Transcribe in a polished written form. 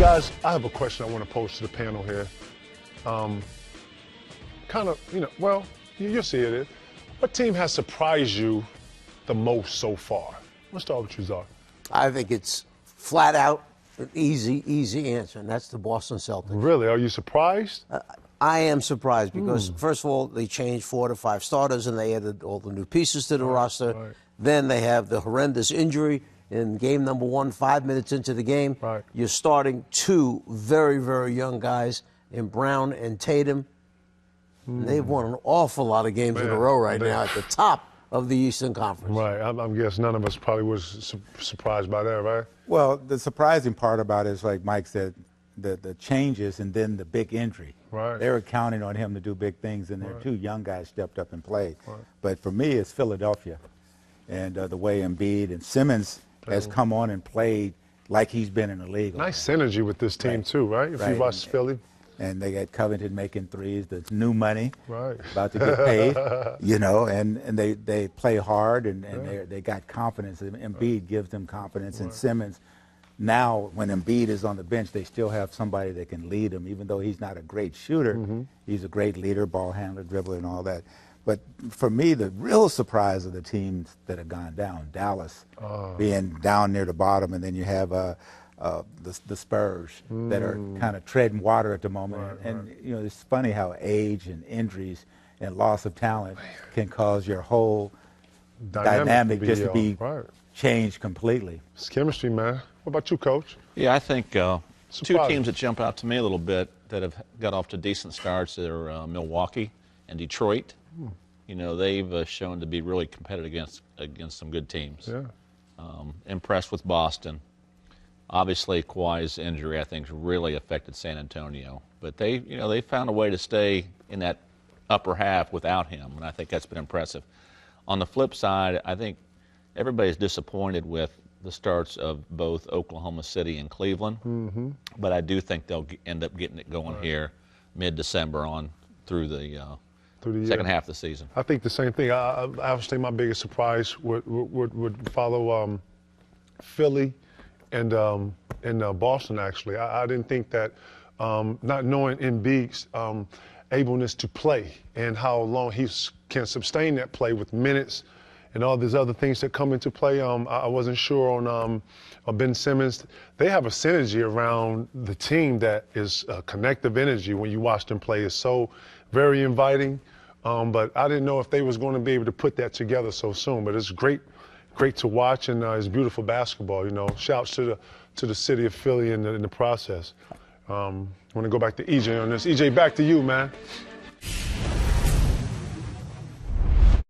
Guys, I have a question I want to pose to the panel here. Kind of, well, you'll see it. What team has surprised you the most so far? Let's start with you, Czar. I think it's flat out an easy answer, and that's the Boston Celtics. Really? Are you surprised? I am surprised because, first of all, they changed 4 to 5 starters, and they added all the new pieces to the roster. Right. Then they have the horrendous injury in game number 1, 5 minutes into the game. Right. You're starting 2 very, very young guys in Brown and Tatum. They've won an awful lot of games in a row right now at the top of the Eastern Conference. Right. I'm guessing none of us probably was surprised by that, right? Well, the surprising part about it is, like Mike said, the changes and then the big injury. Right. They were counting on him to do big things, and their 2 young guys stepped up and played. Right. But for me, it's Philadelphia, and the way Embiid and Simmons has come on and played like he's been in the league. Nice synergy with this team, too, right? If you watch Philly. And they got Covington making threes. That's new money. Right. About to get paid, and they play hard, and they got confidence. And Embiid gives them confidence, and Simmons. Now, when Embiid is on the bench, they still have somebody that can lead him. Even though he's not a great shooter, he's a great leader, ball handler, dribbler, and all that. But for me, the real surprise of the teams that have gone down, Dallas being down near the bottom, and then you have the Spurs that are kind of treading water at the moment. And it's funny how age and injuries and loss of talent can cause your whole dynamic just to be changed completely. It's chemistry, man. What about you, Coach? Yeah, I think 2 teams that jump out to me a little bit that have got off to decent starts are Milwaukee and Detroit. They've shown to be really competitive against some good teams. Yeah. Impressed with Boston. Obviously, Kawhi's injury, I think, really affected San Antonio. But they found a way to stay in that upper half without him, and I think that's been impressive. On the flip side, I think everybody's disappointed with the starts of both Oklahoma City and Cleveland. But I do think they'll end up getting it going here mid-December on through the second half of the season. I think the same thing. I would say my biggest surprise would follow Philly and Boston, actually. I didn't think that, not knowing Embiid's ableness to play and how long he can sustain that play with minutes and all these other things that come into play. I wasn't sure on Ben Simmons. They have a synergy around the team that is a connective energy when you watch them play. It's so very inviting. But I didn't know if they was going to be able to put that together so soon. But it's great to watch, and it's beautiful basketball. Shouts to the city of Philly in the process. I want to go back to EJ on this. EJ, back to you, man.